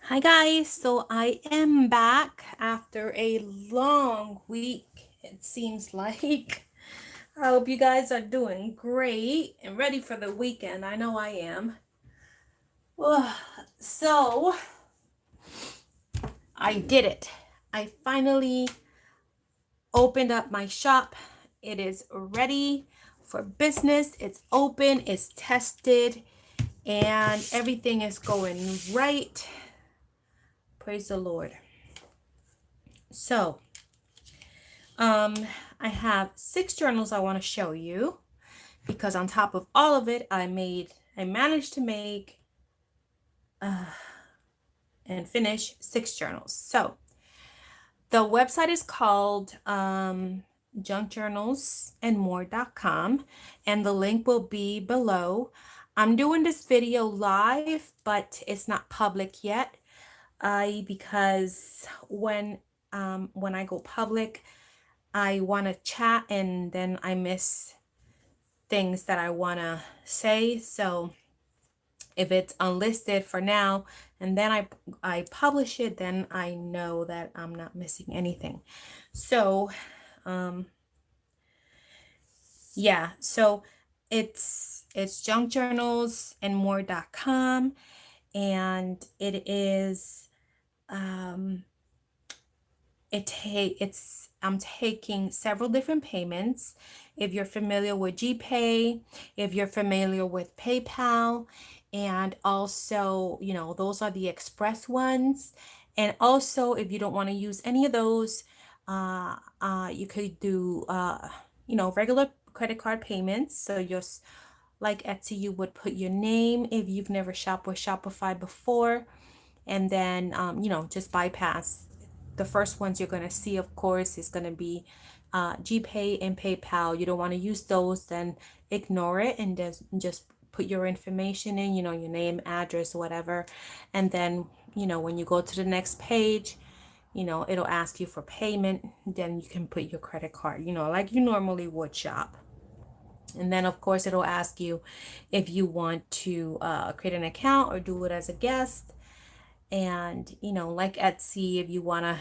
Hi guys, so I am back after a long week, it seems like. I hope you guys are doing great and ready for the weekend. I know I am. Ugh, so I did it. I finally opened up my shop. It is ready for business. It's open, it's tested, and everything is going right. Praise the Lord. So, Um, I have 6 journals I want to show you because on top of all of it, I managed to make and finish 6 journals. So the website is called junkjournalsandmore.com, and the link will be below. I'm doing this video live, but it's not public yet. Because when I go public, I want to chat and then I miss things that I want to say. So if it's unlisted for now and then I publish it, then I know that I'm not missing anything. So yeah, so it's junkjournalsandmore.com, and it is I'm taking several different payments. If you're familiar with GPay, if you're familiar with PayPal, and also, those are the express ones. And also, if you don't want to use any of those, you could do, regular credit card payments. So just like Etsy, you would put your name if you've never shopped with Shopify before, and then, just bypass the first ones you're going to see, of course, is going to be GPay and PayPal. You don't want to use those, then ignore it and just put your information in, your name, address, whatever. And then, when you go to the next page, it'll ask you for payment. Then you can put your credit card, like you normally would shop. And then, of course, it'll ask you if you want to create an account or do it as a guest. And, like Etsy, if you want to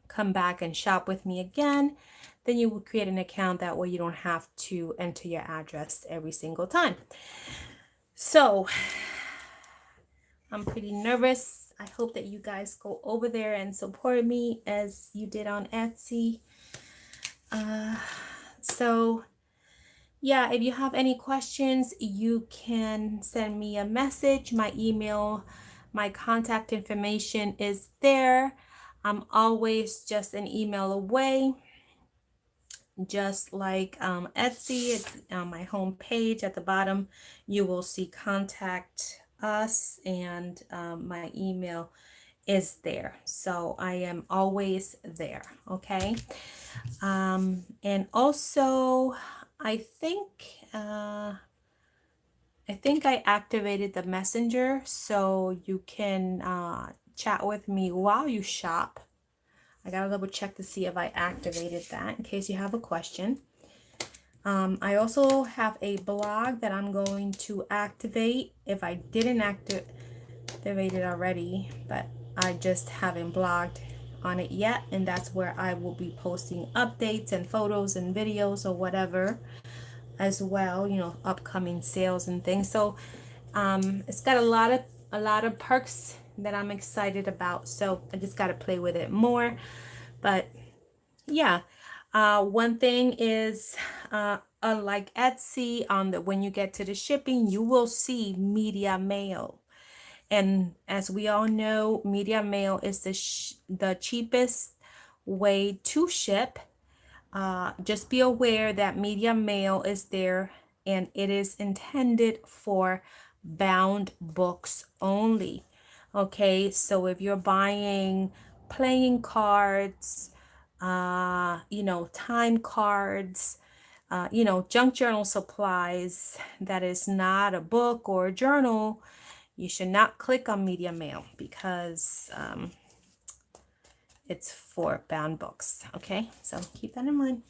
come back and shop with me again, then you would create an account. That way you don't have to enter your address every single time. So I'm pretty nervous. I hope that you guys go over there and support me as you did on Etsy. So yeah, if you have any questions, you can send me a message. My email, my contact information is there. I'm always just an email away. Just like Etsy, it's on my home page at the bottom. You will see contact us, and my email is there. So I am always there. Okay. And also, I think I activated the messenger so you can chat with me while you shop. I gotta double check to see if I activated that in case you have a question. I also have a blog that I'm going to activate if I didn't activate it already, but I just haven't blogged on it yet, and that's where I will be posting updates and photos and videos or whatever as well, upcoming sales and things. So it's got a lot of perks that I'm excited about, so I just got to play with it more. But yeah, one thing is, unlike Etsy, when you get to the shipping, you will see media mail. And as we all know, media mail is the cheapest way to ship. Just be aware that media mail is there, and it is intended for bound books only. Okay, so if you're buying playing cards, time cards, junk journal supplies, that is not a book or a journal, you should not click on media mail because it's for bound books. Okay, so keep that in mind.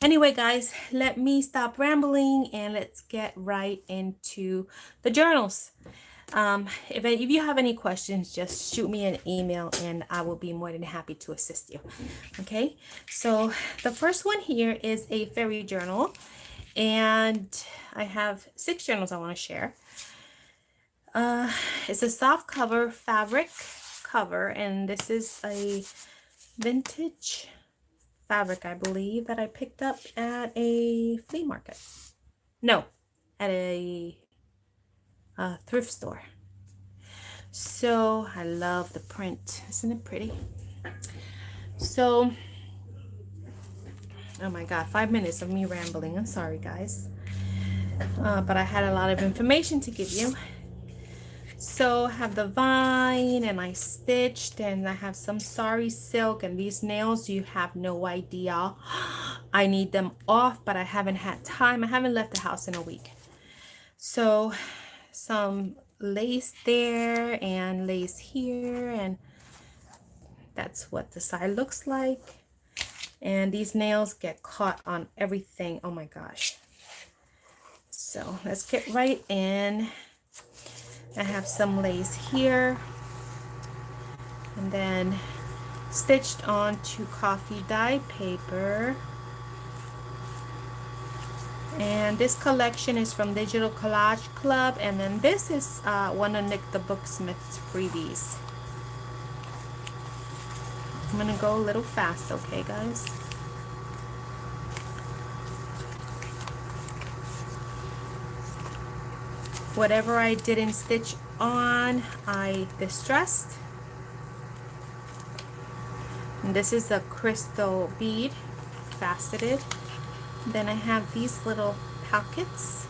Anyway, guys, let me stop rambling and let's get right into the journals. If you have any questions, just shoot me an email and I will be more than happy to assist you. Okay, so the first one here is a fairy journal, and I have 6 journals I want to share. It's a soft cover fabric cover, and this is a vintage fabric, I believe, that I picked up at a flea market. No, at a thrift store. So I love the print. Isn't it pretty? So, oh my God, 5 minutes of me rambling. I'm sorry, guys. But I had a lot of information to give you. So I have the vine, and I stitched, and I have some sari silk, and these nails, you have no idea. I need them off, but I haven't had time. I haven't left the house in a week. So some lace there and lace here, and that's what the side looks like. And these nails get caught on everything. Oh my gosh. So let's get right in. I have some lace here, and then stitched onto coffee dye paper. And this collection is from Digital Collage Club, and then this is one of Nick the Booksmith's freebies. I'm gonna go a little fast, okay, guys? Whatever I didn't stitch on, I distressed. And this is a crystal bead, faceted. Then I have these little pockets.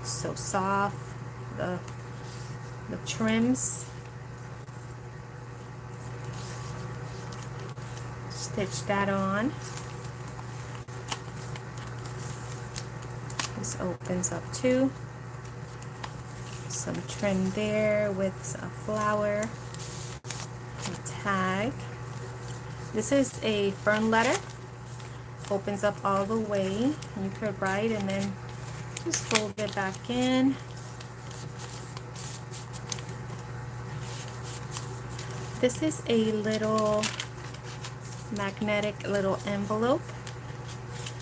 So soft, the trims. Stitch that on. This opens up too. Some trim there with a flower, a tag. This is a fern letter. Opens up all the way. You could write and then just fold it back in. This is a little magnetic little envelope.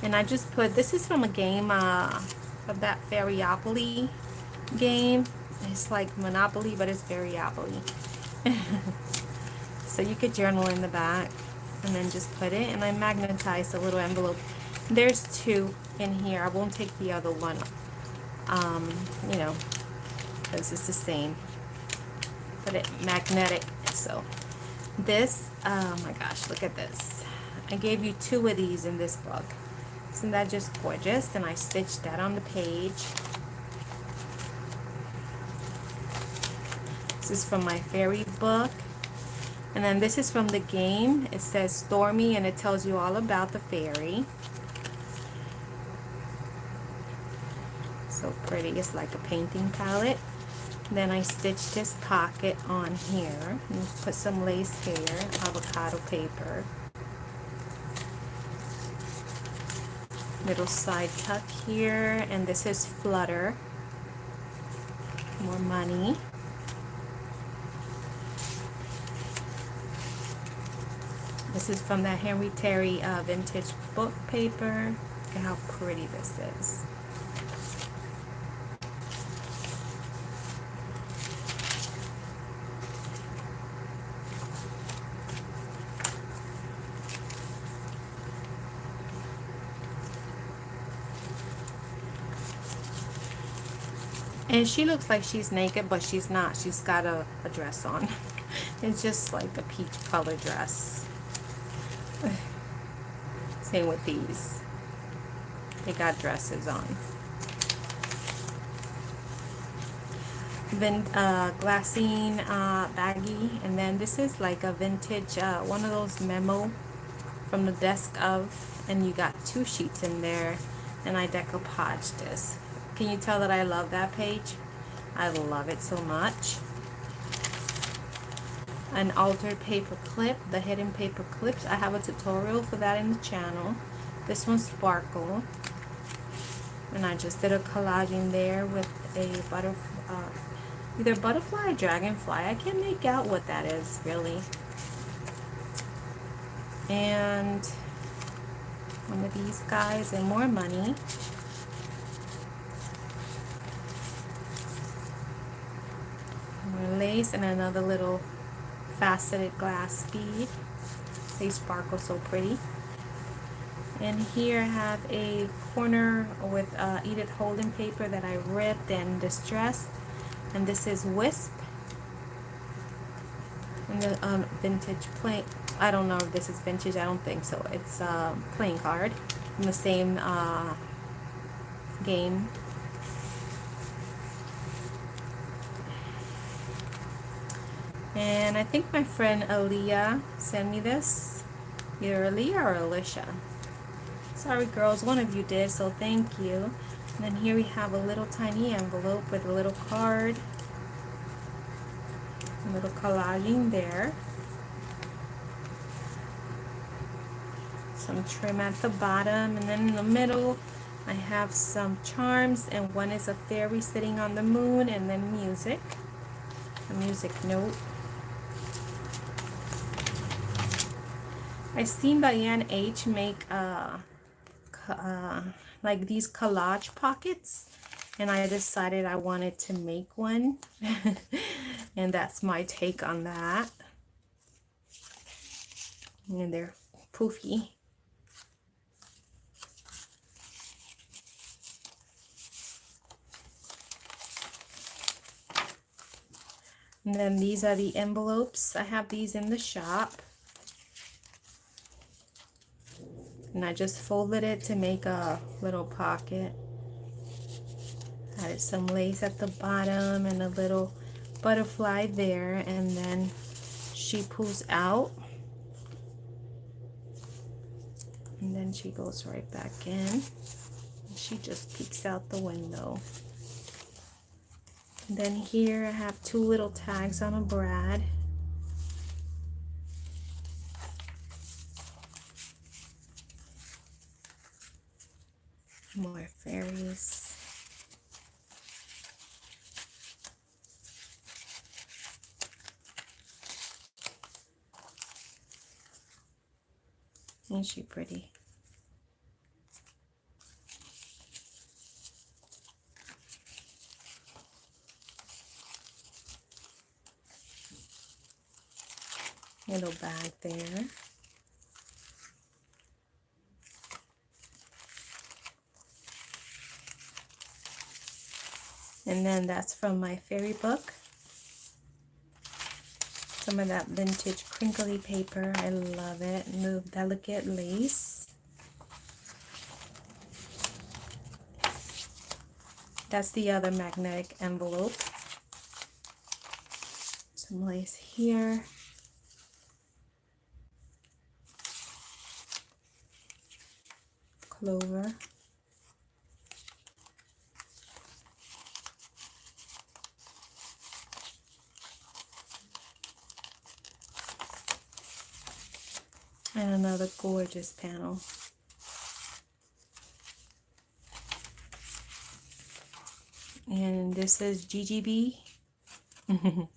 And I just put, this is from a game, of that Variopoly game. It's like Monopoly, but it's Variopoly. So you could journal in the back and then just put it. And I magnetized a little envelope. There's 2 in here. I won't take the other one, you know, because it's the same. But it magnetic. So this, oh my gosh, look at this. I gave you 2 of these in this book. Isn't that just gorgeous? And I stitched that on the page. This is from my fairy book. And then this is from the game. It says Stormy, and it tells you all about the fairy. So pretty. It's like a painting palette. Then I stitched this pocket on here. And put some lace here, avocado paper. Little side tuck here, and this is Flutter. More money. This is from that Henry Terry vintage book paper. Look at how pretty this is. And she looks like she's naked, but she's not. She's got a dress on. It's just like a peach color dress. Same with these. They got dresses on. Then glassine baggie. And then this is like a vintage, one of those memo from the desk of. And you got 2 sheets in there. And I decoupaged this. Can you tell that I love that page? I love it so much. An altered paper clip, the hidden paper clips. I have a tutorial for that in the channel. This one's sparkle. And I just did a collage in there with a either butterfly or dragonfly. I can't make out what that is really. And one of these guys and more money. More lace and another little faceted glass bead. They sparkle so pretty. And here I have a corner with Edith Holden paper that I ripped and distressed. And this is Wisp. And the vintage plain. I don't know if this is vintage. I don't think so. It's a playing card in the same game. And I think my friend Aaliyah sent me this. Either Aaliyah or Alicia. Sorry girls, one of you did, so thank you. And then here we have a little tiny envelope with a little card. A little collaging there. Some trim at the bottom, and then in the middle I have some charms, and one is a fairy sitting on the moon, and then music. A music note. I've seen Diane H make like these collage pockets, and I decided I wanted to make one. And that's my take on that. And they're poofy. And then these are the envelopes. I have these in the shop. And I just folded it to make a little pocket. Added some lace at the bottom and a little butterfly there. And then she pulls out. And then she goes right back in. She just peeks out the window. And then here I have two little tags on a brad. More fairies. Ain't she pretty? Little bag there. And then that's from my fairy book. Some of that vintage crinkly paper. I love it. Move delicate lace. That's the other magnetic envelope. Some lace here. Clover. And another gorgeous panel. And this is GGB. And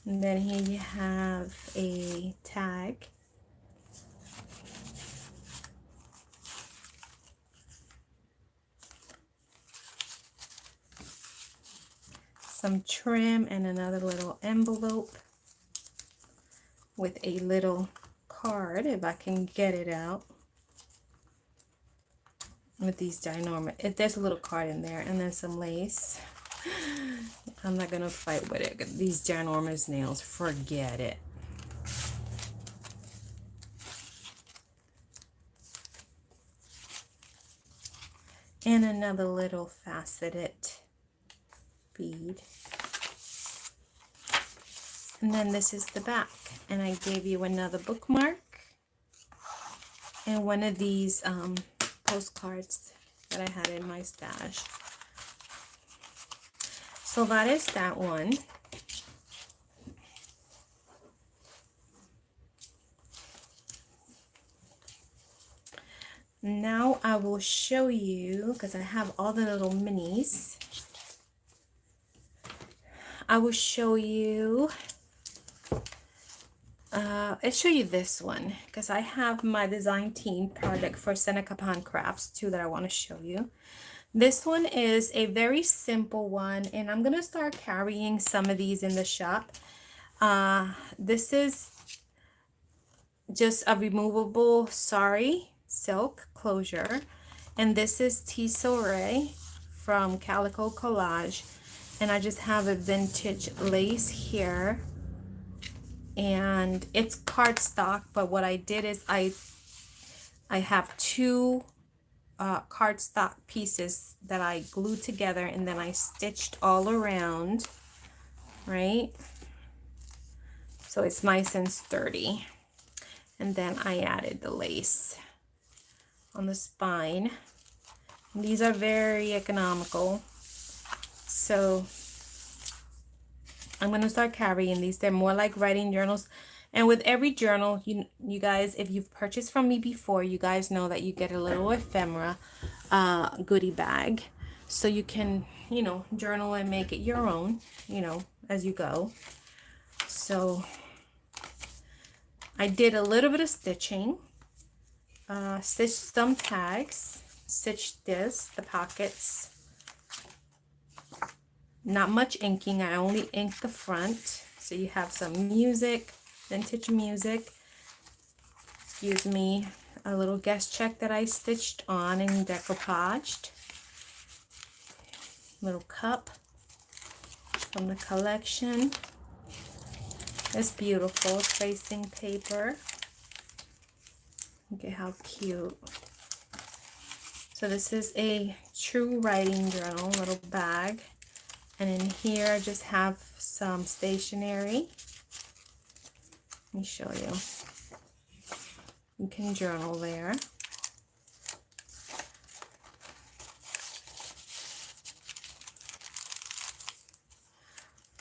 then here you have a tag. Some trim and another little envelope with a little card, if I can get it out, with these ginormous, there's a little card in there, and then some lace. I'm not gonna fight with it. These ginormous nails, forget it. And another little faceted bead. And then this is the back, and I gave you another bookmark and one of these postcards that I had in my stash. So that is that one. Now I will show you, because I have all the little minis. I will show you, I'll show you this one, because I have my design team project for Seneca Pond Crafts too that I want to show you. This one is a very simple one, and I'm going to start carrying some of these in the shop. This is just a removable sari silk closure, and this is Tisseré from Calico Collage, and I just have a vintage lace here, and it's cardstock, but what I did is I have two cardstock pieces that I glued together, and then I stitched all around, right? So it's nice and sturdy. And then I added the lace on the spine. And these are very economical. So I'm going to start carrying these. They're more like writing journals. And with every journal, you guys, if you've purchased from me before, you guys know that you get a little ephemera goodie bag. So you can, journal and make it your own, as you go. So I did a little bit of stitching, stitched some tags, stitched the pockets. Not much inking, I only inked the front. So you have some music, vintage music. Excuse me, a little guest check that I stitched on and decoupaged. Little cup from the collection. It's beautiful tracing paper. Look at how cute. So this is a true writing journal, little bag. And in here I just have some stationery. Let me show you. You can journal there.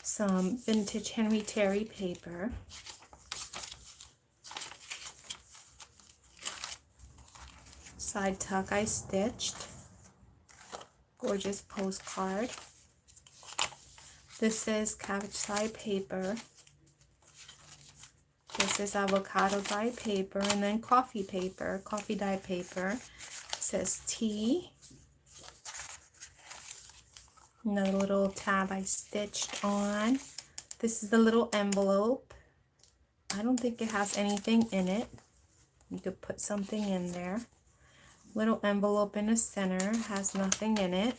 Some vintage Henry Terry paper. Side tuck I stitched. Gorgeous postcard. This is cabbage side paper. This is avocado dye paper, and then coffee paper, coffee dye paper. It says tea. Another little tab I stitched on. This is the little envelope. I don't think it has anything in it. You could put something in there. Little envelope in the center, has nothing in it.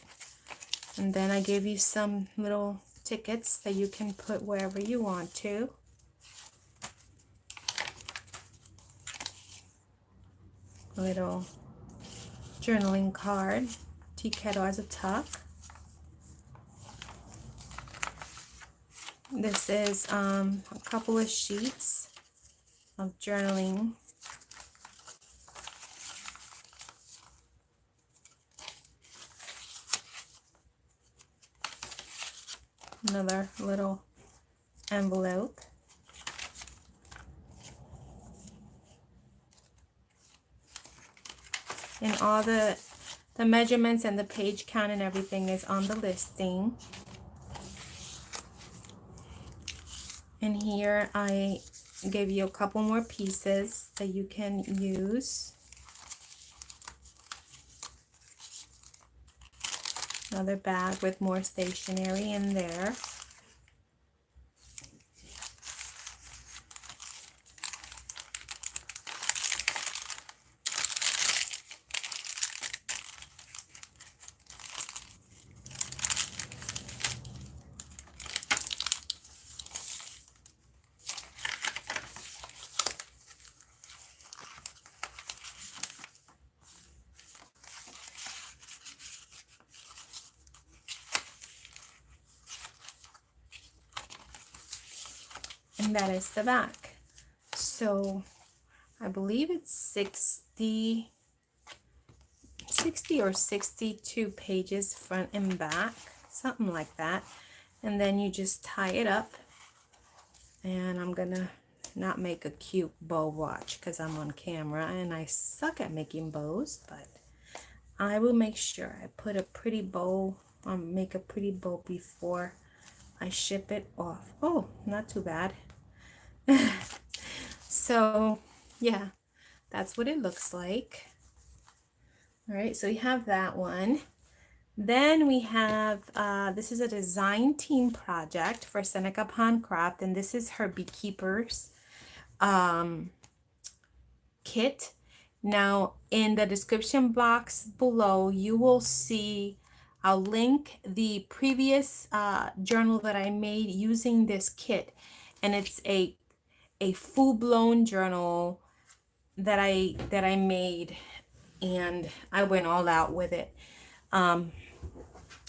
And then I gave you some little tickets that you can put wherever you want to. A little journaling card. Tea kettle as a tuck. This is a couple of sheets of journaling. Another little envelope. And all the measurements and the page count and everything is on the listing. And here I gave you a couple more pieces that you can use. Another bag with more stationery in there. And that is the back. So I believe it's 60 or 62 pages front and back, something like that. And then you just tie it up, and I'm gonna not make a cute bow watch because I'm on camera and I suck at making bows, but I will make sure I put a pretty bow, make a pretty bow before I ship it off. Oh, not too bad. So yeah, that's what it looks like. All right, so we have that one. Then we have, this is a design team project for Seneca Pond Craft, and this is her Beekeepers kit. Now, in the description box below, you will see, I'll link the previous journal that I made using this kit, and it's a full-blown journal that I made, and I went all out with it.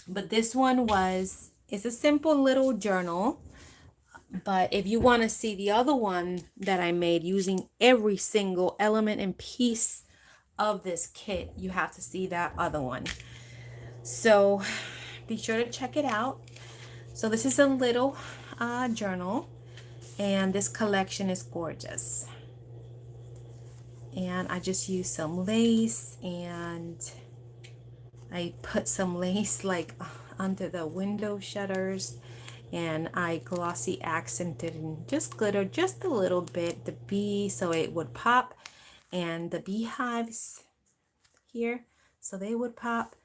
But this one it's a simple little journal. But if you want to see the other one that I made using every single element and piece of this kit, you have to see that other one. So be sure to check it out. So this is a little journal, and this collection is gorgeous. And I just used some lace, and I put some lace like under the window shutters, and I glossy accented and just glittered just a little bit the bee so it would pop, and the beehives here so they would pop.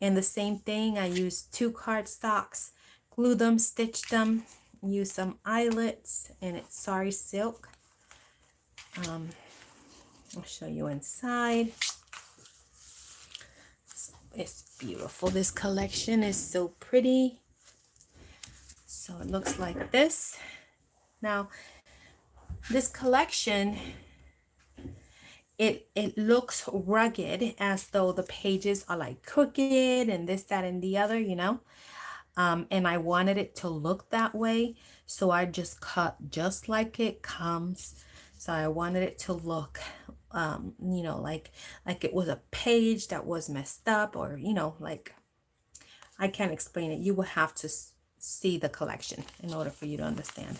And the same thing, I used 2 cardstocks, glued them, stitched them, used some eyelets, and it's sari silk. I'll show you inside. It's beautiful. This collection is so pretty. So it looks like this. Now, this collection, it looks rugged, as though the pages are like crooked and this, that, and the other, you know. And I wanted it to look that way, so I just cut just like it comes. So I wanted it to look, you know, like it was a page that was messed up, or, you know, like, I can't explain it. You will have to see the collection in order for you to understand.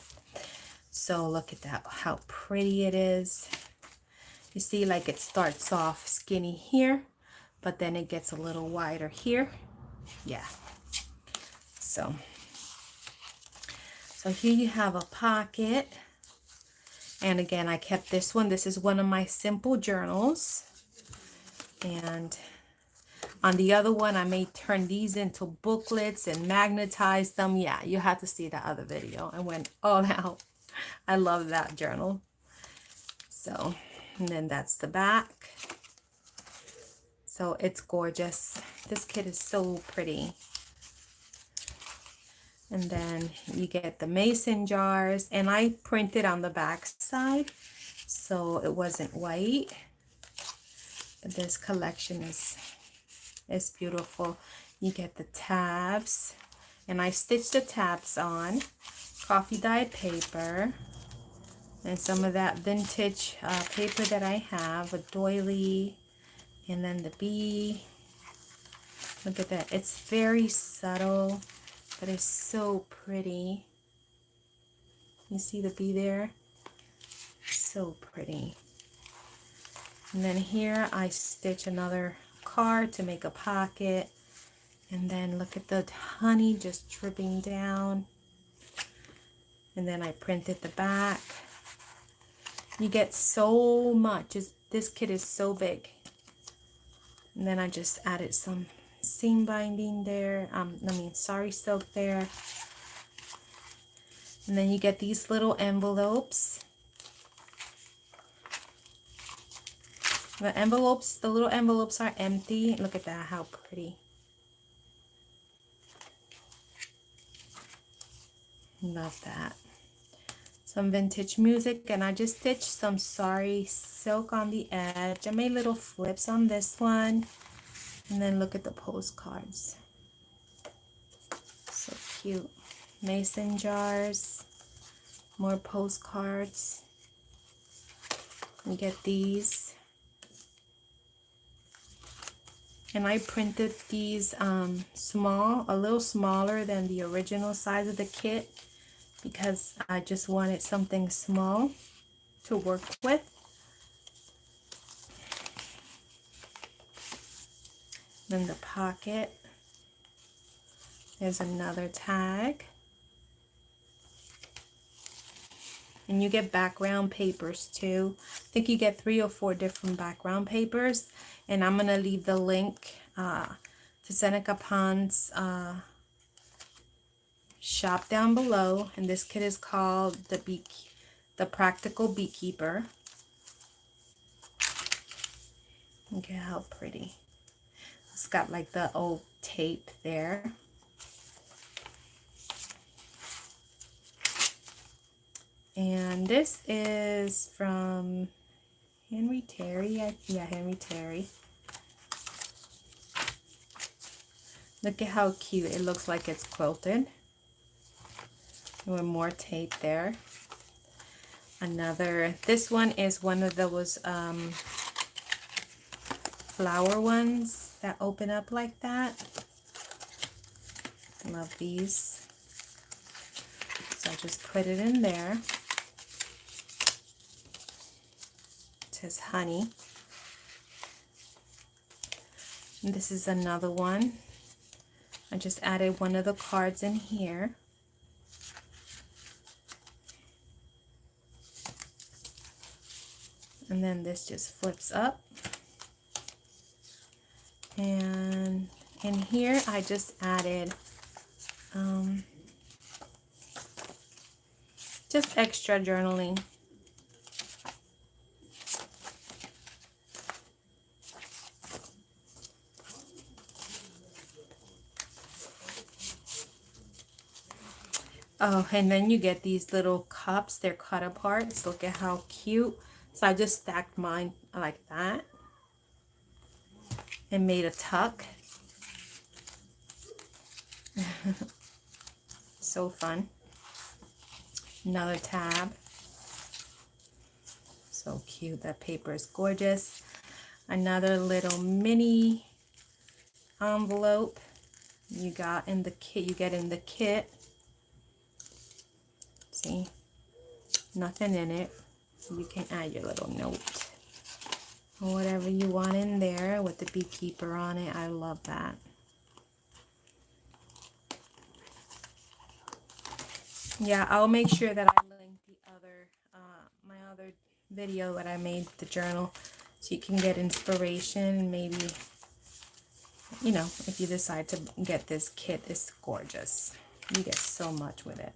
So look at that, how pretty it is. You see, like, it starts off skinny here, but then it gets a little wider here. Yeah. So here you have a pocket. And again, I kept this one. This is one of my simple journals. And on the other one, I may turn these into booklets and magnetize them. Yeah, you have to see the other video. I went all out. I love that journal. So, and then that's the back. So it's gorgeous. This kit is so pretty. And then you get the mason jars, and I printed on the back side, so it wasn't white. But this collection is beautiful. You get the tabs, and I stitched the tabs on coffee dyed paper, and some of that vintage paper that I have, a doily, and then the bee. Look at that. It's very subtle, but it's so pretty. You see the bee there? So pretty. And then here I stitch another card to make a pocket. And then look at the honey just dripping down. And then I printed the back. You get so much. This kit is so big. And then I just added some seam binding there, sari silk there. And then you get these little envelopes. The little envelopes are empty. Look at that, how pretty. Love that. Some vintage music, and I just stitched some sari silk on the edge. I made little flips on this one. And then look at the postcards. So cute. Mason jars. More postcards. You get these. And I printed these small, a little smaller than the original size of the kit, because I just wanted something small. to work with. Then the pocket, there's another tag. And you get background papers too. I think you get 3 or 4 different background papers. And I'm going to leave the link to Seneca Pond's shop down below. And this kit is called the Practical Beekeeper. Look at how pretty. It's got like the old tape there. And this is from Henry Terry. Yeah, Henry Terry. Look at how cute. It looks like it's quilted. With more tape there. This one is one of those flower ones that open up like that. Love these. So I just put it in there. It says honey. And this is another one. I just added one of the cards in here. And then this just flips up. And in here I just added just extra journaling. Oh, and then you get these little cups. They're cut apart. So look at how cute. So I just stacked mine like that and made a tuck. So fun. Another tab. So cute. That paper is gorgeous. Another little mini envelope you got in the kit. You get in the kit. See, nothing in it. You can add your little note or whatever you want in there with the beekeeper on it. I love that. Yeah, I'll make sure that I link the other my other video that I made, the journal, so you can get inspiration. Maybe, you know, if you decide to get this kit, it's gorgeous. You get so much with it.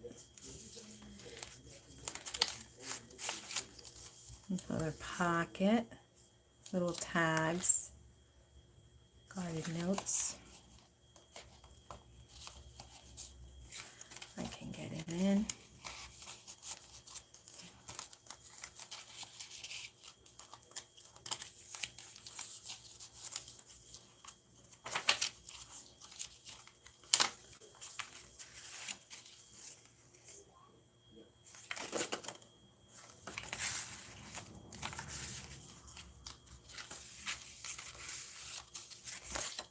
Another pocket, little tags, guarded notes. I can get it in.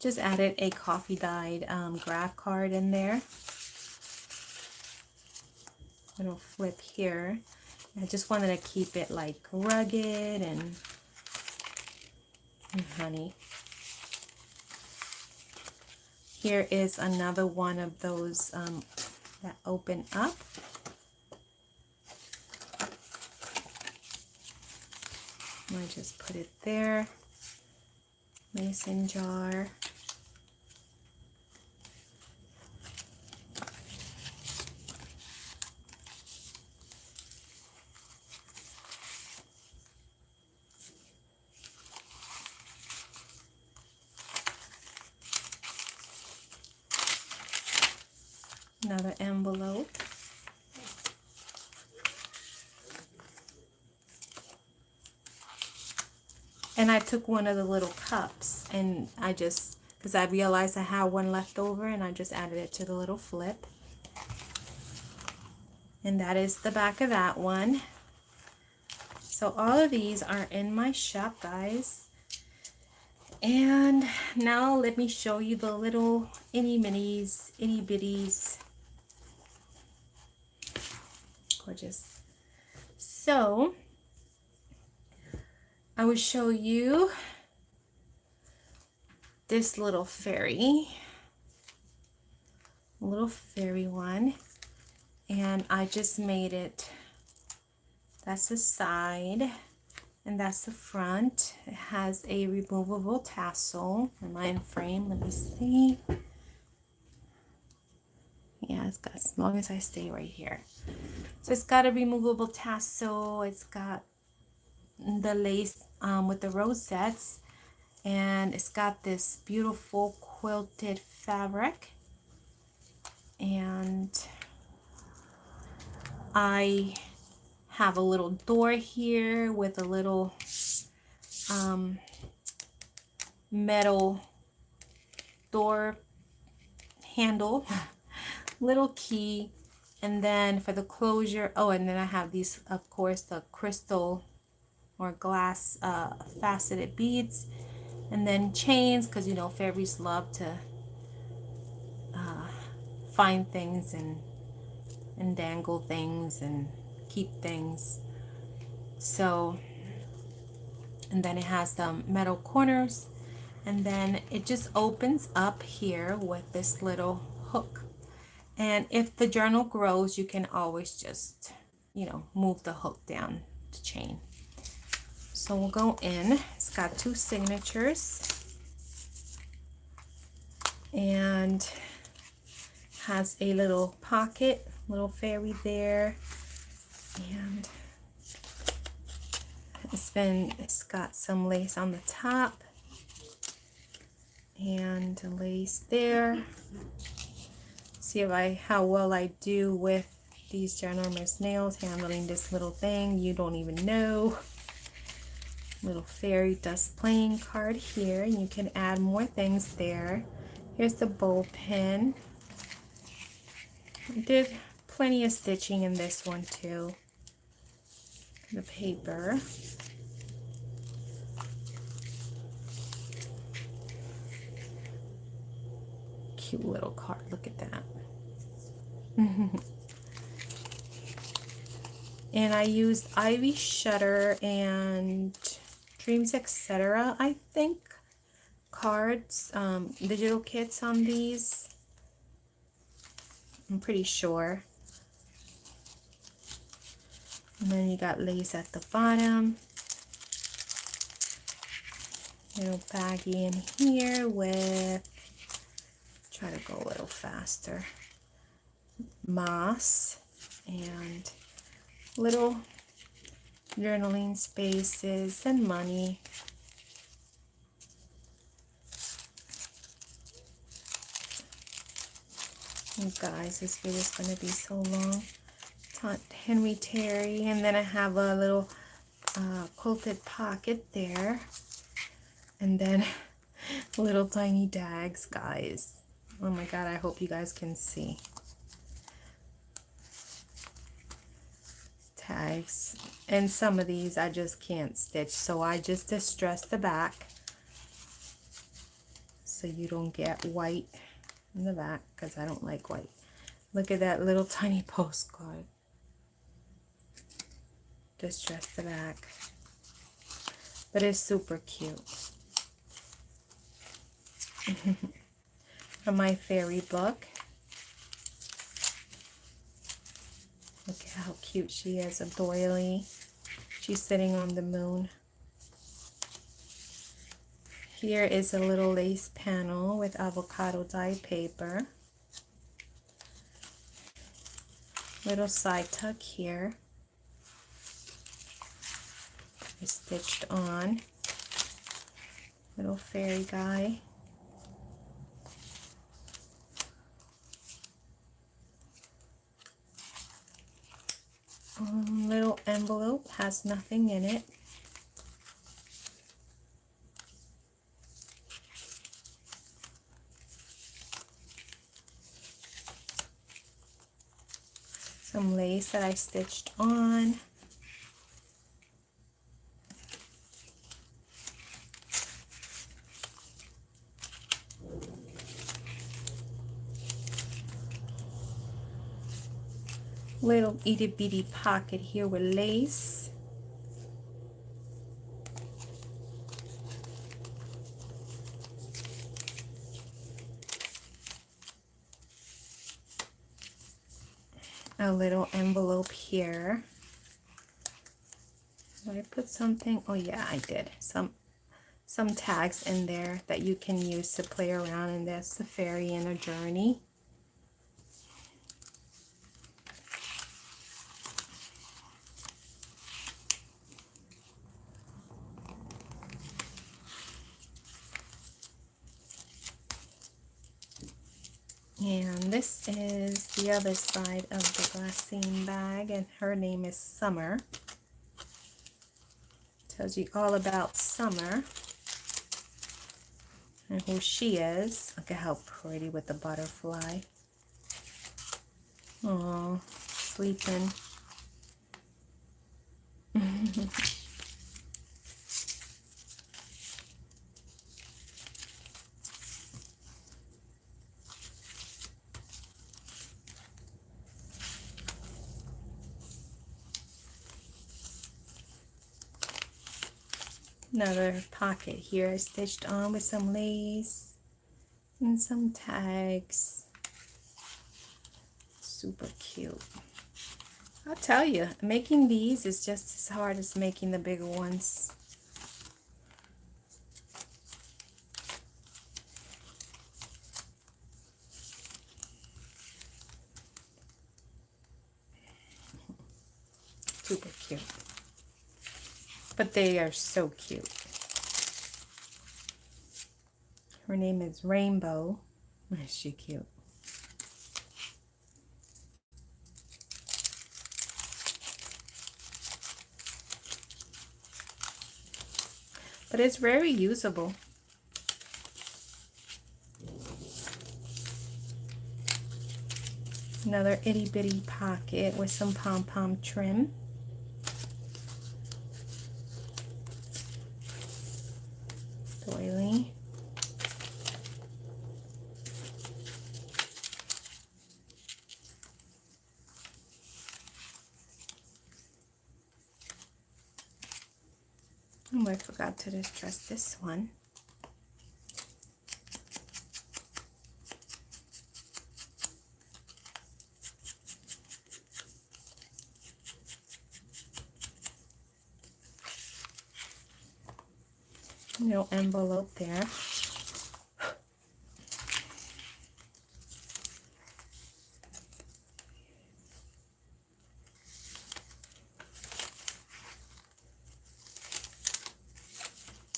Just added a coffee dyed graph card in there. Little flip here. I just wanted to keep it like rugged and honey. Here is another one of those that open up. I just put it there. Mason jar. Another envelope. And I took one of the little cups and I just, because I realized I had one left over, and I just added it to the little flip. And that is the back of that one. So all of these are in my shop, guys. And now let me show you the little itty minis, itty bitties. Gorgeous. So I will show you this little fairy one, and I just made it. That's the side and that's the front. It has a removable tassel. Am I in frame? Let me see. Yeah, it's got, as long as I stay right here. So it's got a removable tassel. It's got the lace with the rosettes, and it's got this beautiful quilted fabric. And I have a little door here with a little metal door handle, little key, and then for the closure, oh, and then I have these, of course, the crystal or glass faceted beads, and then chains, because you know fairies love to find things and dangle things and keep things. So, and then it has the metal corners, and then it just opens up here with this little hook. And if the journal grows, you can always just, you know, move the hook down the chain. So we'll go in. It's got 2 signatures and has a little pocket, little fairy there, and it's got some lace on the top and lace there. See how well I do with these ginormous nails handling this little thing. You don't even know. Little fairy dust playing card here, and you can add more things there. Here's the bow pin. I did plenty of stitching in this one too. The paper. Cute little card, look at that. And I used Ivy Shutter and Dreams Etc. I think cards, digital kits on these. I'm pretty sure. And then you got lace at the bottom. Little baggie in here with, try to go a little faster, moss and little journaling spaces and money. You guys, this video is going to be so long. Aunt Henry Terry, and then I have a little quilted pocket there, and then little tiny tags, guys. Oh my god, I hope you guys can see. Tags, and some of these I just can't stitch, so I just distress the back so you don't get white in the back, because I don't like white. Look at that little tiny postcard. Distress the back, but it's super cute. From my fairy book. Look at how cute she is, a doily. She's sitting on the moon. Here is a little lace panel with avocado dye paper. Little side tuck here. It's stitched on. Little fairy guy. Little envelope, has nothing in it. Some lace that I stitched on. Little itty bitty pocket here with lace. a little envelope here. Did I put something? Oh yeah, I did. Some tags in there that you can use to play around, and that's the fairy and a journey. And this is the other side of the glassine bag, and her name is Summer. Tells you all about Summer and who she is. Look at how pretty with the butterfly. Oh, sleeping. Another pocket here stitched on with some lace and some tags. Super cute. I'll tell you, making these is just as hard as making the bigger ones. Super cute. But they are so cute. Her name is Rainbow. Is she cute? But it's very usable. Another itty bitty pocket with some pom-pom trim. Doily. Oh, I forgot to distress this one. Little envelope there.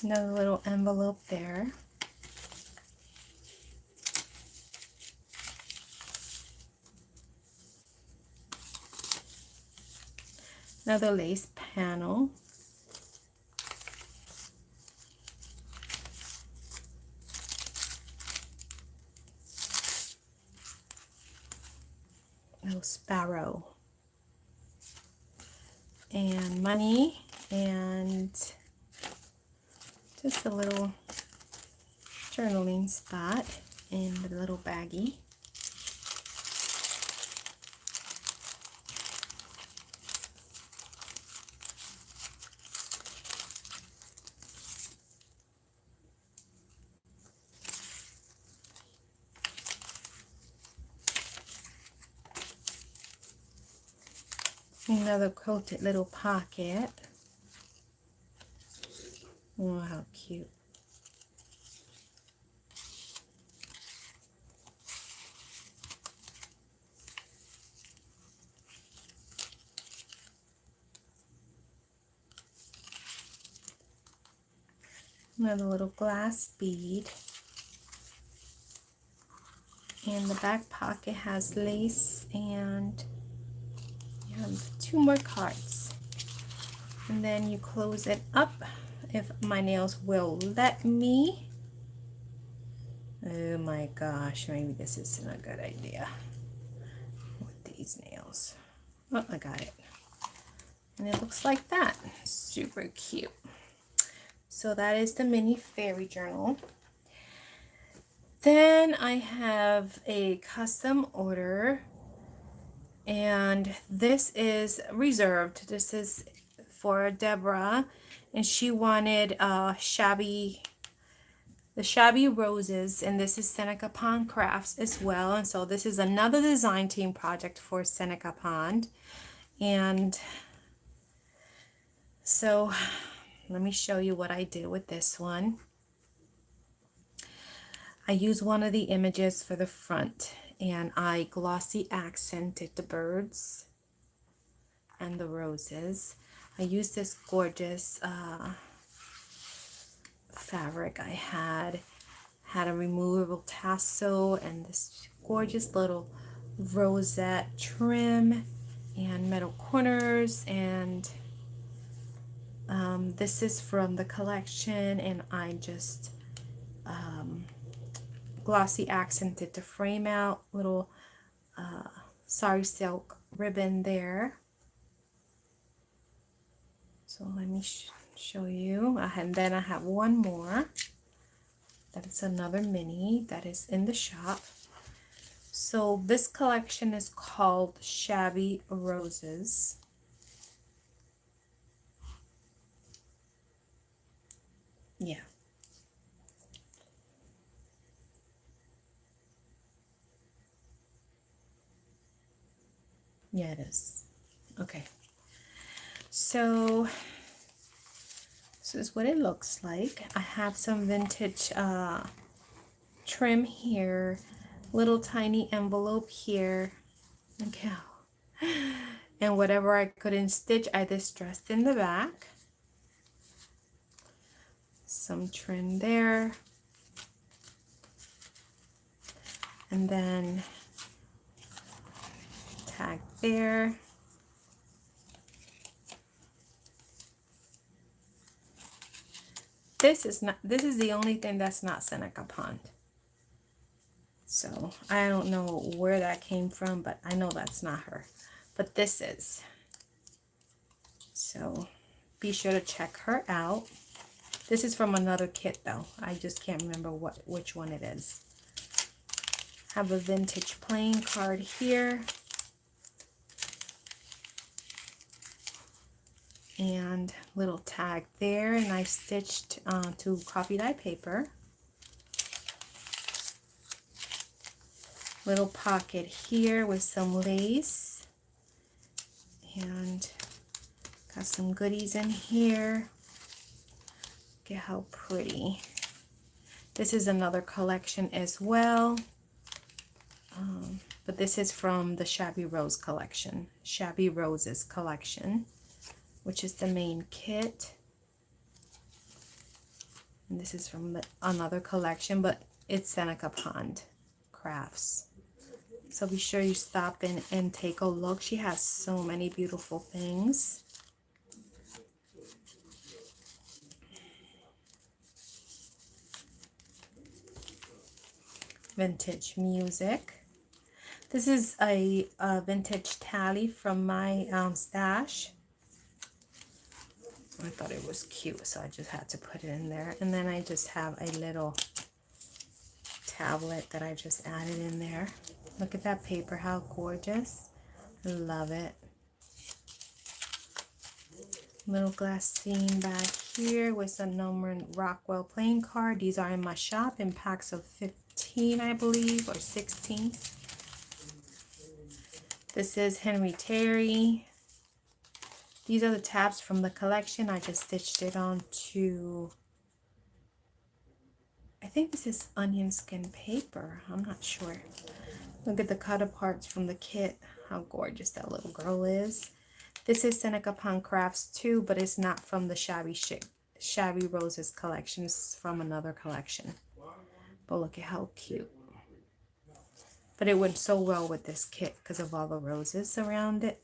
Another little envelope there. Another lace panel. Little sparrow. And money, and just a little journaling spot in the little baggie. Another quilted little pocket. Oh, how cute. Another little glass bead. And the back pocket has lace and two more cards. And then you close it up if my nails will let me. Oh my gosh, maybe this isn't a good idea with these nails. Oh, I got it. And it looks like that. Super cute. So that is the mini fairy journal. Then I have a custom order, and this is reserved. This is for Deborah, and she wanted a shabby the Shabby Roses, and this is Seneca Pond Crafts as well. And so this is another design team project for Seneca Pond. And so let me show you what I did with this one. I used one of the images for the front, and I glossy accented the birds and the roses. I used this gorgeous fabric I had a removable tassel and this gorgeous little rosette trim and metal corners, and this is from the collection, and I just glossy accented to frame out little sari silk ribbon there. So let me show you. And then I have one more. That is another mini that is in the shop. So this collection is called Shabby Roses. Yeah. Yeah, it is. Okay. So this is what it looks like. I have some vintage trim here, little tiny envelope here. Look how. And whatever I couldn't stitch, I distressed in the back. Some trim there. And then tag there. This is the only thing that's not Seneca Pond. So I don't know where that came from, but I know that's not her. But this is. So be sure to check her out. This is from another kit though. I just can't remember which one it is. Have a vintage playing card here. And little tag there, and I stitched to coffee dye paper. Little pocket here with some lace, and got some goodies in here. Look at how pretty. This is another collection as well, but this is from the Shabby Rose collection, Shabby Roses collection, which is the main kit. And this is from another collection, but it's Seneca Pond Crafts. So be sure you stop in and take a look. She has so many beautiful things. Vintage music. This is a vintage tally from my stash. I thought it was cute, so I just had to put it in there. And then I just have a little tablet that I just added in there. Look at that paper, how gorgeous. Love it. Little glassine bag here with some Norman Rockwell playing card. These are in my shop in packs of 15, I believe, or 16. This is Henry Terry. These are the tabs from the collection. I just stitched it onto, I think this is onion skin paper. I'm not sure. Look at the cut aparts from the kit. How gorgeous that little girl is. This is Seneca Pond Crafts too, but it's not from the Shabby Roses collection. It's from another collection. But look at how cute. But it went so well with this kit because of all the roses around it.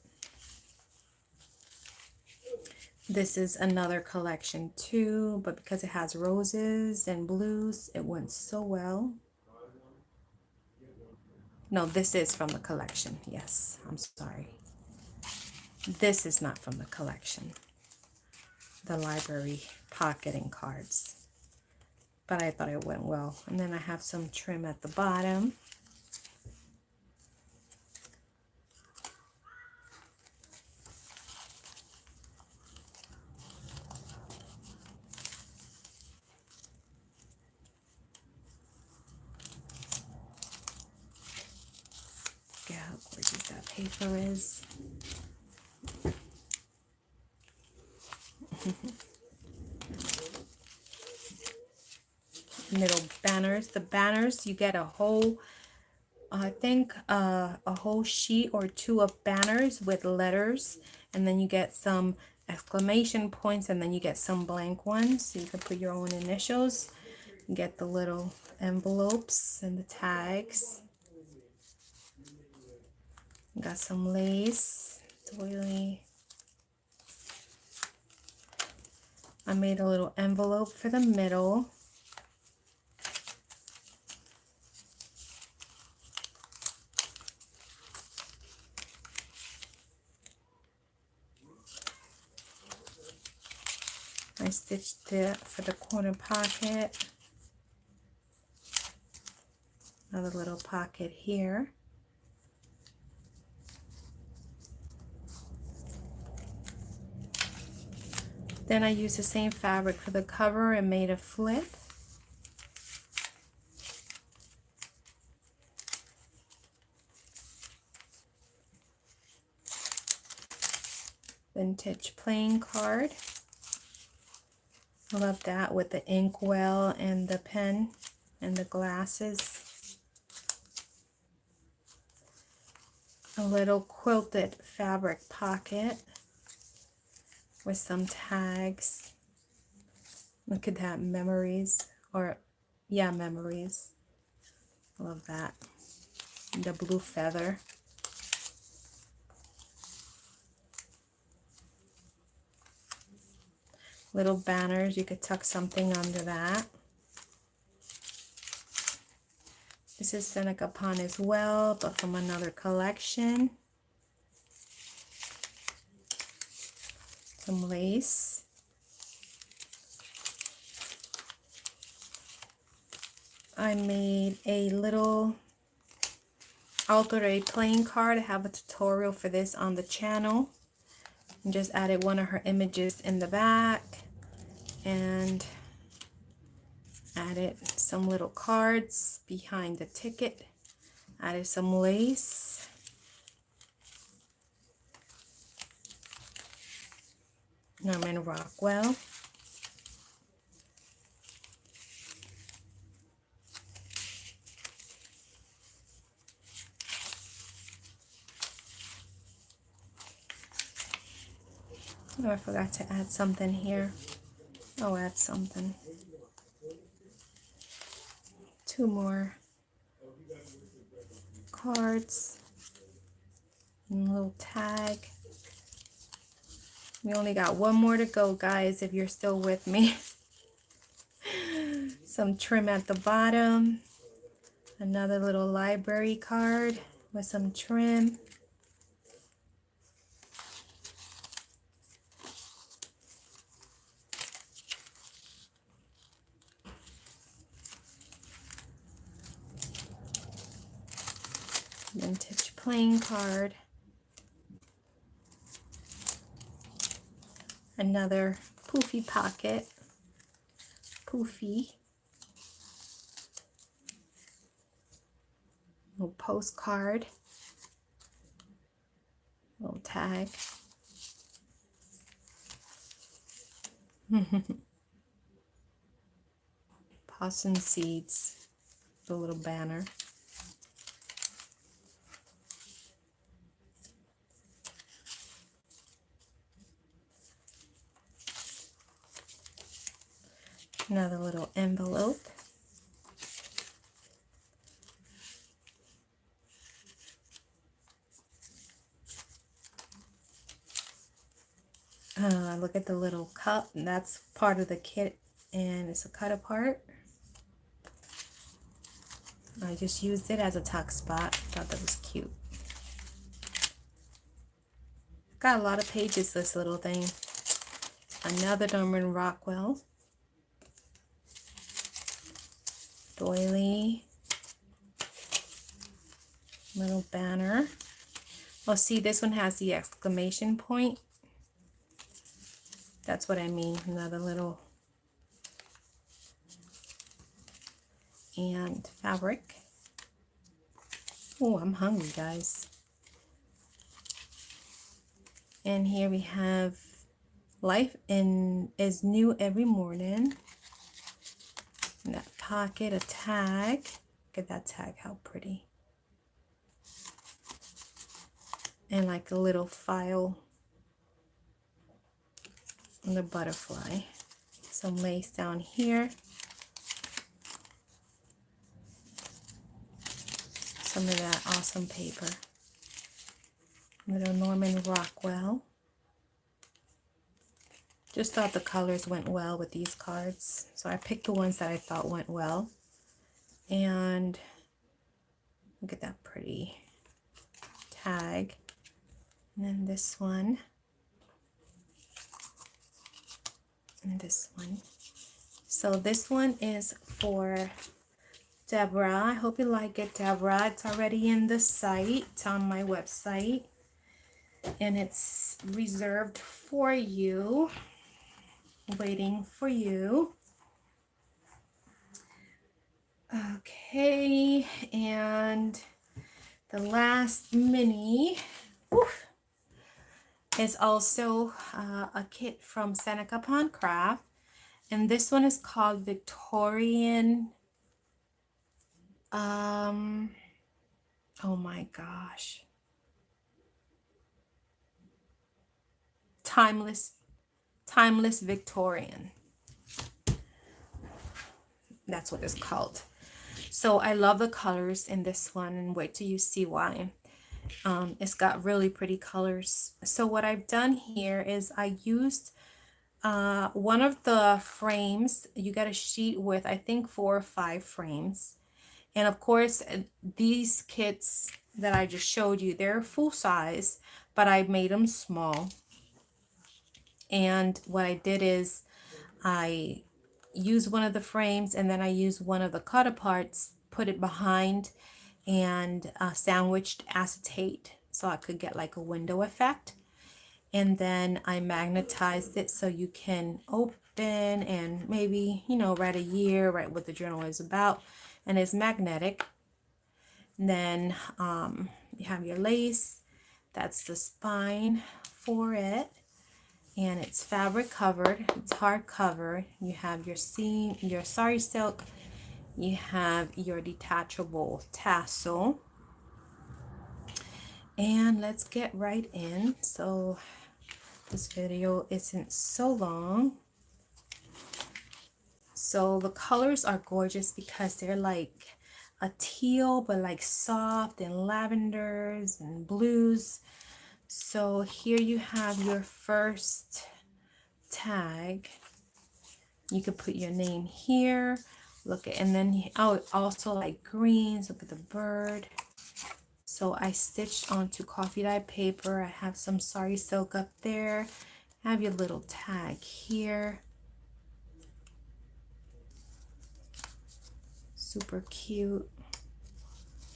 This is another collection too, but because it has roses and blues, it went so well. No, this is from the collection. Yes, I'm sorry. This is not from the collection. The library pocketing cards. But I thought it went well. And then I have some trim at the bottom. paper is. Little banners. The banners, you get a whole, I think a whole sheet or two of banners with letters, and then you get some exclamation points, and then you get some blank ones, so you can put your own initials. You get the little envelopes and the tags. Got some lace, doily. I made a little envelope for the middle. I stitched it for the corner pocket. Another little pocket here. Then I used the same fabric for the cover and made a flip. Vintage playing card. I love that with the inkwell and the pen and the glasses. A little quilted fabric pocket with some tags. Look at that, memories, or yeah, memories. I love that. The blue feather. Little banners, you could tuck something under that. This is Seneca Pond as well, but from another collection. Some lace. I made a little altered playing card. I have a tutorial for this on the channel. And just added one of her images in the back and added some little cards behind the ticket. Added some lace. Norman Rockwell. Oh, I forgot to add something here. I'll add something. Two more cards and a little tag. We only got one more to go, guys, if you're still with me. Some trim at the bottom. Another little library card with some trim. Vintage playing card. Another poofy pocket. Poofy. Little postcard. Little tag. Possum seeds. The little banner. Another little envelope. Look at the little cup, and that's part of the kit, and it's a cut apart. I just used it as a tuck spot. Thought that was cute. Got a lot of pages, this little thing. Another Norman Rockwell. Doily. Little banner. Oh, see, this one has the exclamation point. That's what I mean. Another little and fabric. Oh, I'm hungry, guys. And here we have life is new every morning. In that pocket, a tag. Look at that tag, how pretty. And like a little file on the butterfly. Some lace down here. Some of that awesome paper. Little Norman Rockwell. Just thought the colors went well with these cards. So I picked the ones that I thought went well. And look at that pretty tag. And then this one. And this one. So this one is for Deborah. I hope you like it, Deborah. It's already in the site. It's on my website. And it's reserved for you. Waiting for you. Okay, and the last mini is also a kit from Seneca Pond Crafts, and this one is called Victorian. Oh my gosh, timeless Victorian. That's what it's called. So I love the colors in this one, and wait till you see why. It's got really pretty colors. So what I've done here is I used one of the frames. You got a sheet with I think 4 or 5 frames, and of course these kits that I just showed you, they're full size, but I made them small. And what I did is I use one of the frames, and then I use one of the cut aparts, put it behind, and sandwiched acetate so I could get like a window effect. And then I magnetized it so you can open and maybe, you know, write a year, write what the journal is about, and it's magnetic. And then you have your lace. That's the spine for it. And it's fabric covered, it's hard cover. You have your seam, your sari silk, you have your detachable tassel. And let's get right in. So this video isn't so long. So the colors are gorgeous because they're like a teal, but like soft, and lavenders and blues. So here you have your first tag. You could put your name here. Look at, and then also like greens. Look at the bird. So I stitched onto coffee dye paper. I have some sari silk up there. Have your little tag here. Super cute.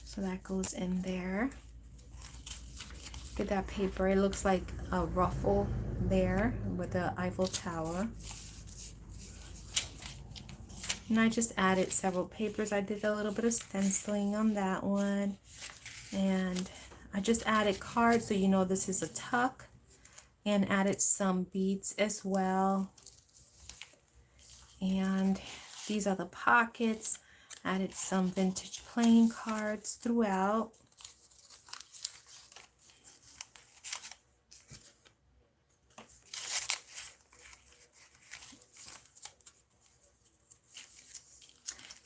So that goes in there. Look at that paper. It looks like a ruffle there with the Eiffel Tower. And I just added several papers. I did a little bit of stenciling on that one. And I just added cards so you know this is a tuck. And added some beads as well. And these are the pockets. Added some vintage playing cards throughout.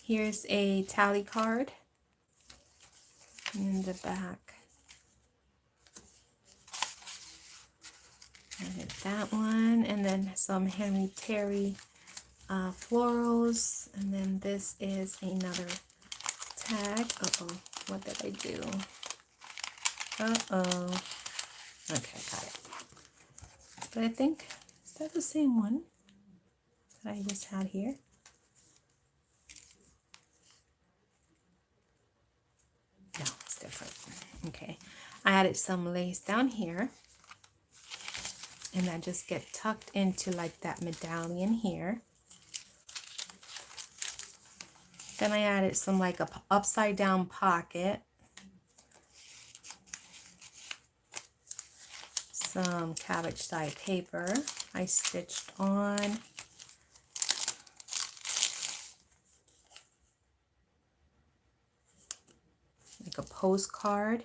Here's a tally card in the back. Added that one, and then some Henry Terry florals, and then this is another tag. What did I do? Okay, got it. But I think, is that the same one that I just had here? No, it's different. Okay, I added some lace down here, and that just get tucked into like that medallion here. Then I added some like a upside down pocket. some cabbage dye paper I stitched on. Like a postcard.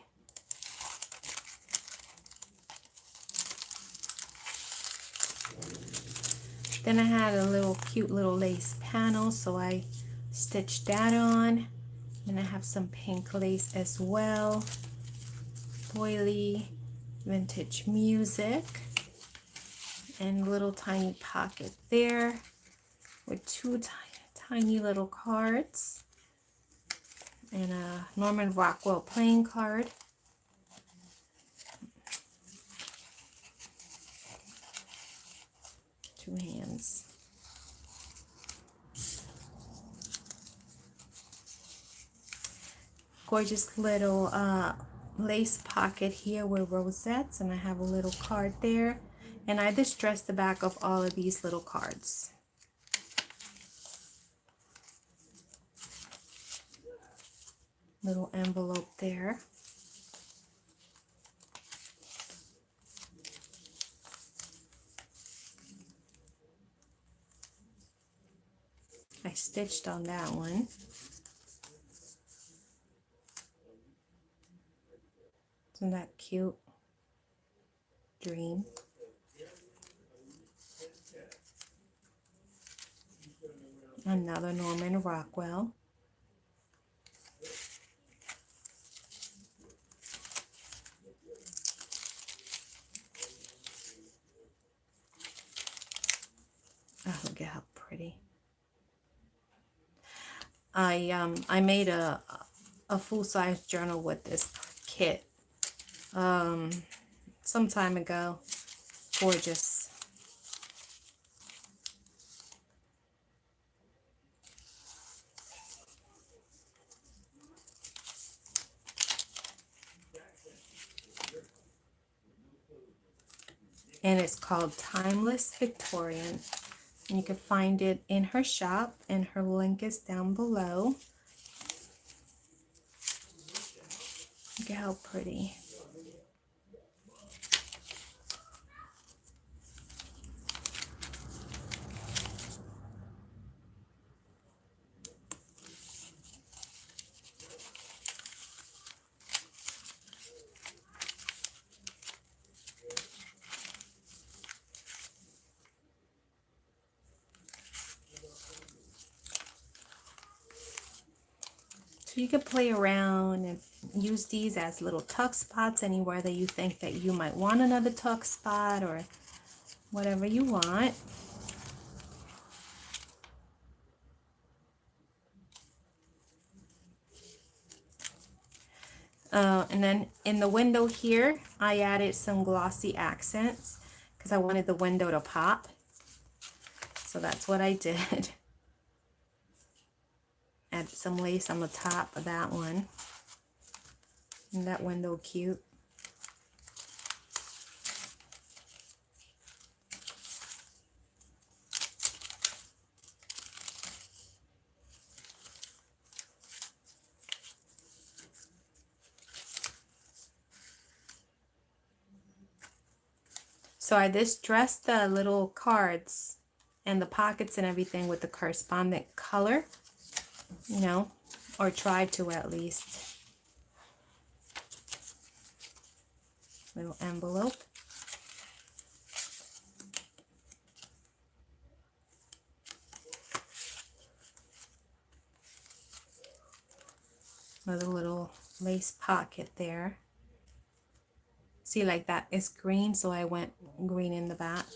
Then I had a little cute little lace panel, so I stitched that on. And I have some pink lace as well. Doily, vintage music, and a little tiny pocket there with two tiny little cards and a Norman Rockwell playing card. Two hands. Gorgeous little lace pocket here with rosettes, and I have a little card there, and I distressed the back of all of these little cards. Little envelope there. I stitched on that one. Isn't that cute? Dream. Another Norman Rockwell. Oh, look at how pretty. I made a full-size journal with this kit some time ago. Gorgeous. And it's called Timeless Victorian. And you can find it in her shop, and her link is down below. Look at how pretty. So you could play around and use these as little tuck spots anywhere that you think that you might want another tuck spot, or whatever you want. And then in the window here, I added some glossy accents because I wanted the window to pop. So that's what I did. Add some lace on the top of that one. Isn't that window cute? So I distressed the little cards and the pockets and everything with the corresponding color, you know, or tried to at least. Little envelope. Another little lace pocket there. See, like that is green, so I went green in the back.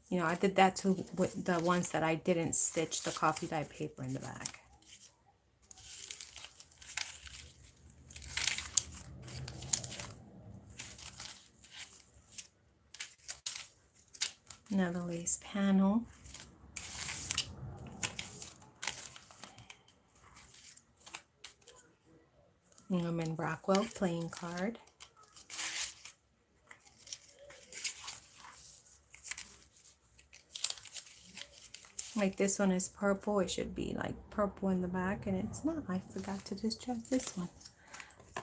You know, I did that too with the ones that I didn't stitch the coffee dye paper in the back. Another lace panel. Norman Rockwell playing card. Like this one is purple. It should be like purple in the back, and it's not. I forgot to distress this one.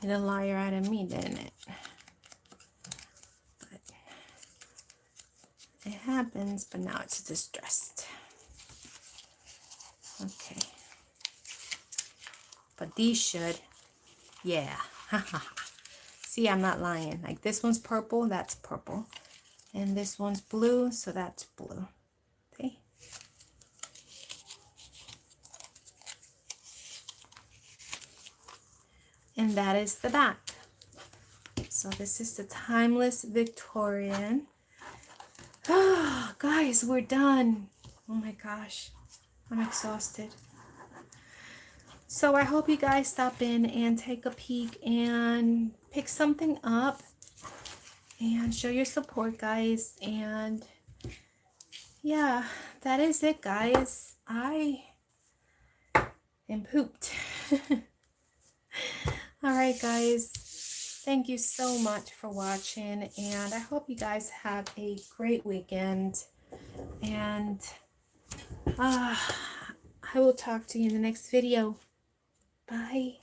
It a liar out of me, didn't it? But it happens, but now it's distressed. Okay. But these should, yeah. See, I'm not lying. Like this one's purple, that's purple. And this one's blue, so that's blue. Okay. And that is the back. So this is the Timeless Victorian. Oh, guys, we're done. Oh my gosh, I'm exhausted. So I hope you guys stop in and take a peek and pick something up and show your support, guys. And yeah, that is it, guys. I am pooped. All right, guys. Thank you so much for watching, and I hope you guys have a great weekend. And I will talk to you in the next video. Bye.